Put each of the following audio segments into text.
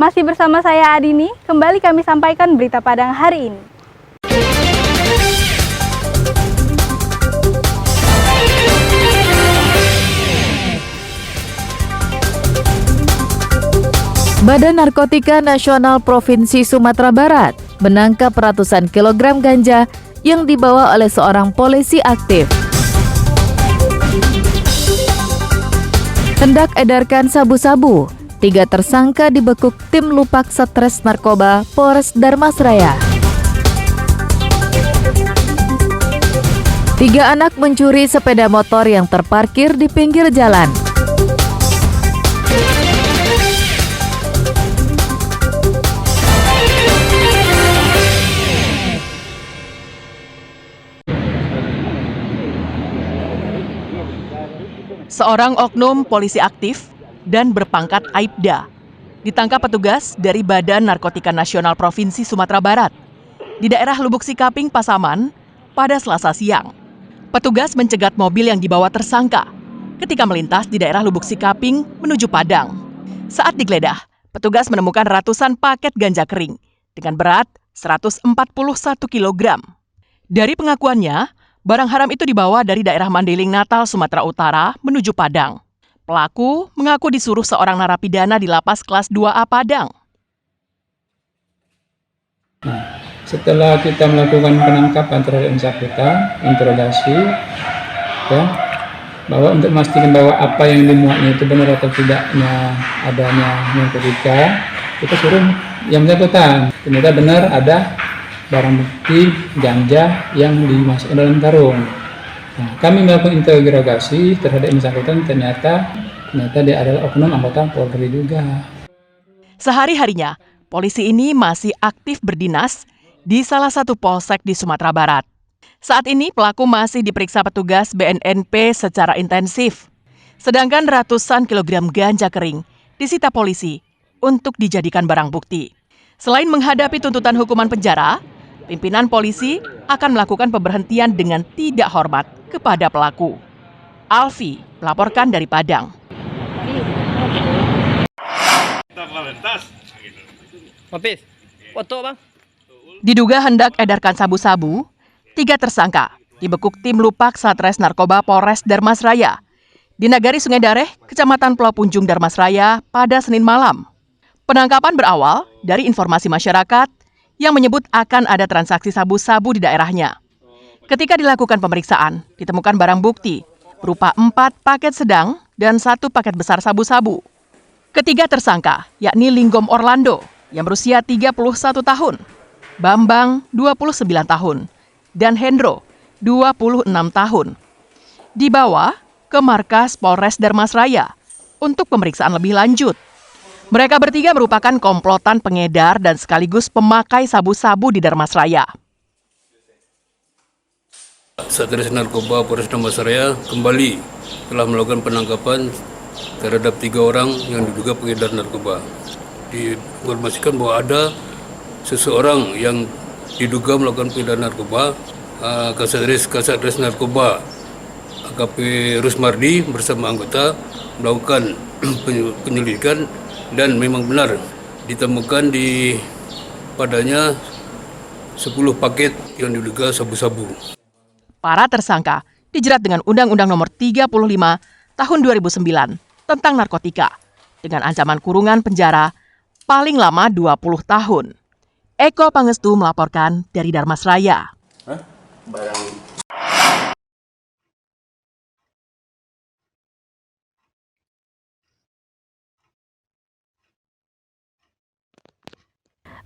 Masih bersama saya Adini, kembali kami sampaikan berita Padang hari ini. Badan Narkotika Nasional Provinsi Sumatera Barat menangkap ratusan kilogram ganja yang dibawa oleh seorang polisi aktif. Hendak edarkan sabu-sabu, 3 tersangka dibekuk tim Lupak Satres Narkoba Polres Darmasraya. 3 anak mencuri sepeda motor yang terparkir di pinggir jalan. Seorang oknum polisi aktif dan berpangkat Aibda ditangkap petugas dari Badan Narkotika Nasional Provinsi Sumatera Barat di daerah Lubuk Sikaping, Pasaman pada Selasa siang. Petugas mencegat mobil yang dibawa tersangka ketika melintas di daerah Lubuk Sikaping menuju Padang. Saat digeledah, petugas menemukan ratusan paket ganja kering dengan berat 141 kg. Dari pengakuannya, barang haram itu dibawa dari daerah Mandailing Natal, Sumatera Utara menuju Padang. Pelaku mengaku disuruh seorang narapidana di Lapas Kelas 2A Padang. Setelah kita melakukan penangkapan terhadap yang bersangkutan, interogasi, bahwa untuk memastikan bahwa apa yang dimuatnya itu benar atau tidaknya adanya narkotika, kita suruh yang bersangkutan. Ternyata benar ada barang bukti ganja yang dimasukkan dalam karung. Nah, kami melakukan interogasi terhadap yang bersangkutan, ternyata dia adalah oknum anggota Polri juga. Sehari-harinya, polisi ini masih aktif berdinas di salah satu polsek di Sumatera Barat. Saat ini pelaku masih diperiksa petugas BNNP secara intensif. Sedangkan ratusan kilogram ganja kering disita polisi untuk dijadikan barang bukti. Selain menghadapi tuntutan hukuman penjara, pimpinan polisi akan melakukan pemberhentian dengan tidak hormat kepada pelaku. Alfi melaporkan dari Padang. Diduga hendak edarkan sabu-sabu, 3 tersangka dibekuk tim Lupak Satres Narkoba Polres Darmasraya di Nagari Sungai Dareh, Kecamatan Pulau Punjung, Darmasraya pada Senin malam. Penangkapan berawal dari informasi masyarakat yang menyebut akan ada transaksi sabu-sabu di daerahnya. Ketika dilakukan pemeriksaan, ditemukan barang bukti berupa 4 paket sedang dan 1 paket besar sabu-sabu. Ketiga tersangka, yakni Linggom Orlando yang berusia 31 tahun, Bambang 29 tahun, dan Hendro 26 tahun, dibawa ke markas Polres Darmasraya untuk pemeriksaan lebih lanjut. Mereka bertiga merupakan komplotan pengedar dan sekaligus pemakai sabu-sabu di Darmasraya. Satres Narkoba Polres Darmasraya kembali telah melakukan penangkapan terhadap 3 orang yang diduga pengedar narkoba. Diinformasikan bahwa ada seseorang yang diduga melakukan pengedar narkoba, Kasatgas Narkoba AKP Rusmardi bersama anggota melakukan penyelidikan. Dan memang benar ditemukan padanya 10 paket yang diduga sabu-sabu. Para tersangka dijerat dengan Undang-Undang Nomor 35 Tahun 2009 tentang narkotika dengan ancaman kurungan penjara paling lama 20 tahun. Eko Pangestu melaporkan dari Darmasraya.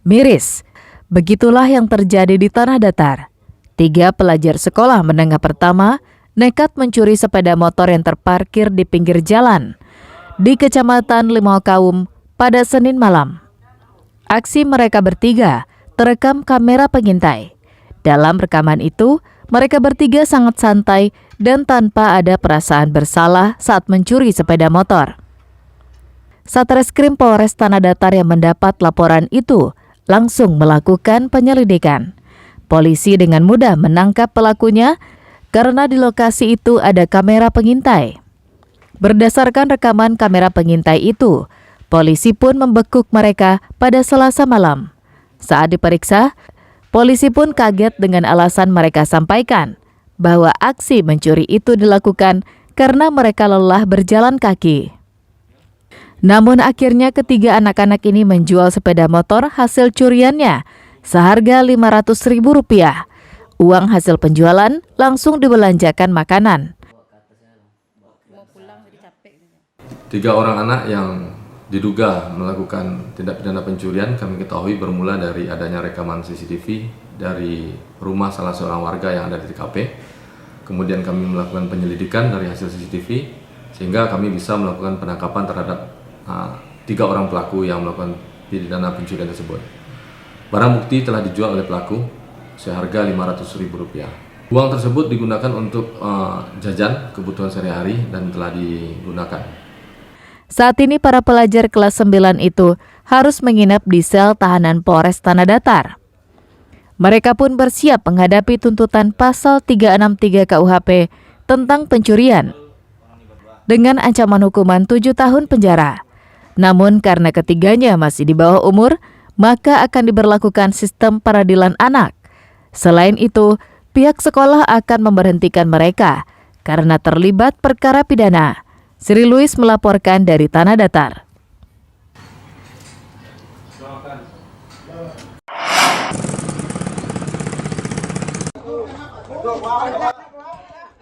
Miris, begitulah yang terjadi di Tanah Datar. 3 pelajar sekolah menengah pertama nekat mencuri sepeda motor yang terparkir di pinggir jalan di Kecamatan Limau Kaum pada Senin malam. Aksi mereka bertiga terekam kamera pengintai. Dalam rekaman itu, mereka bertiga sangat santai dan tanpa ada perasaan bersalah saat mencuri sepeda motor. Satreskrim Polres Tanah Datar yang mendapat laporan itu langsung melakukan penyelidikan. Polisi dengan mudah menangkap pelakunya karena di lokasi itu ada kamera pengintai. Berdasarkan rekaman kamera pengintai itu, Polisi pun membekuk mereka pada Selasa malam. Saat diperiksa, polisi pun kaget dengan alasan mereka sampaikan bahwa aksi mencuri itu dilakukan karena mereka lelah berjalan kaki. Namun akhirnya ketiga anak-anak ini menjual sepeda motor hasil curiannya seharga Rp500.000. Uang hasil penjualan langsung dibelanjakan makanan. 3 orang anak yang diduga melakukan tindak pidana pencurian kami ketahui bermula dari adanya rekaman CCTV dari rumah salah seorang warga yang ada di TKP. Kemudian kami melakukan penyelidikan dari hasil CCTV sehingga kami bisa melakukan penangkapan terhadap 3 orang pelaku yang melakukan pidana pencurian tersebut. Barang bukti telah dijual oleh pelaku seharga Rp500.000. Uang tersebut digunakan untuk jajan kebutuhan sehari-hari dan telah digunakan. Saat ini para pelajar kelas 9 itu harus menginap di sel tahanan Polres Tanah Datar. Mereka pun bersiap menghadapi tuntutan pasal 363 KUHP tentang pencurian dengan ancaman hukuman 7 tahun penjara. Namun karena ketiganya masih di bawah umur, maka akan diberlakukan sistem peradilan anak. Selain itu, pihak sekolah akan memberhentikan mereka karena terlibat perkara pidana. Sri Louis melaporkan dari Tanah Datar.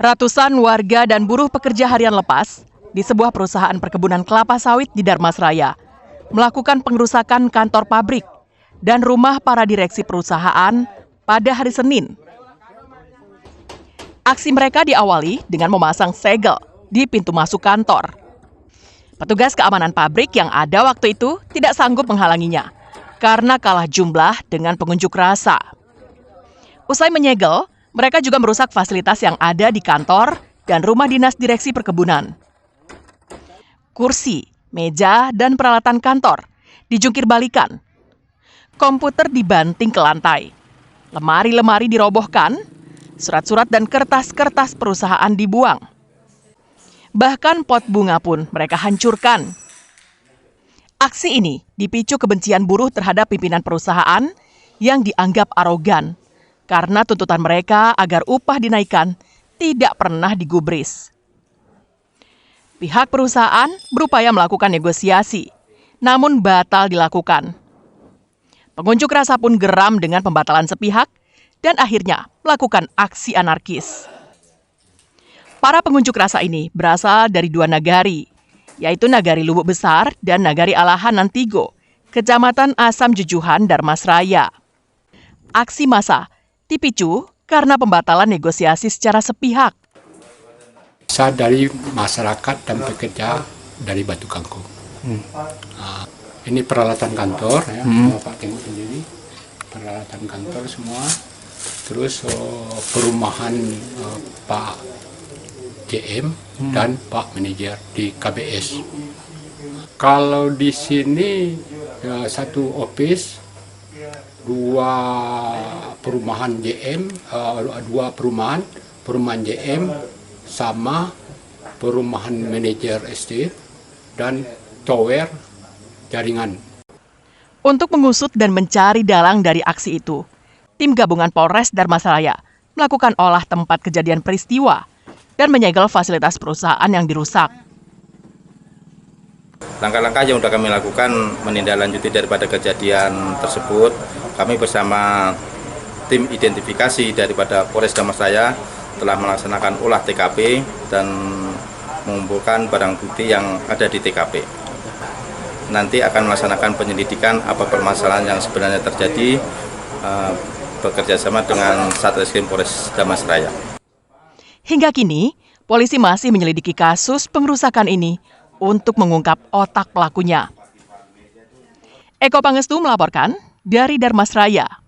Ratusan warga dan buruh pekerja harian lepas di sebuah perusahaan perkebunan kelapa sawit di Darmasraya melakukan pengrusakan kantor pabrik dan rumah para direksi perusahaan pada hari Senin. Aksi mereka diawali dengan memasang segel di pintu masuk kantor. Petugas keamanan pabrik yang ada waktu itu tidak sanggup menghalanginya karena kalah jumlah dengan pengunjuk rasa. Usai menyegel, mereka juga merusak fasilitas yang ada di kantor dan rumah dinas direksi perkebunan. Kursi, meja, dan peralatan kantor dijungkir balikan. Komputer dibanting ke lantai. Lemari-lemari dirobohkan, surat-surat dan kertas-kertas perusahaan dibuang. Bahkan pot bunga pun mereka hancurkan. Aksi ini dipicu kebencian buruh terhadap pimpinan perusahaan yang dianggap arogan karena tuntutan mereka agar upah dinaikkan tidak pernah digubris. Pihak perusahaan berupaya melakukan negosiasi, namun batal dilakukan. Pengunjuk rasa pun geram dengan pembatalan sepihak dan akhirnya melakukan aksi anarkis. Para pengunjuk rasa ini berasal dari 2 nagari, yaitu Nagari Lubuk Besar dan Nagari Alahan Nantigo, Kecamatan Asam Jujuhan, Darmasraya. Aksi massa dipicu karena pembatalan negosiasi secara sepihak. Saya dari masyarakat dan pekerja dari Batu Kangkung. Ini peralatan kantor, ya, Bapak tengok sendiri, peralatan kantor semua. Terus perumahan Pak JM dan Pak Manajer di KBS. Kalau di sini 1 office, 2 perumahan JM, 2 perumahan JM sama perumahan manajer estate dan tower jaringan. Untuk mengusut dan mencari dalang dari aksi itu, tim gabungan Polres Darmasraya melakukan olah tempat kejadian peristiwa dan menyegel fasilitas perusahaan yang dirusak. Langkah-langkah yang sudah kami lakukan menindaklanjuti daripada kejadian tersebut, kami bersama tim identifikasi daripada Polres Darmasraya telah melaksanakan olah TKP dan mengumpulkan barang bukti yang ada di TKP. Nanti akan melaksanakan penyelidikan apa permasalahan yang sebenarnya terjadi bekerjasama dengan Satreskrim Polres Darmasraya. Hingga kini, polisi masih menyelidiki kasus pengrusakan ini untuk mengungkap otak pelakunya. Eko Pangestu melaporkan dari Darmasraya.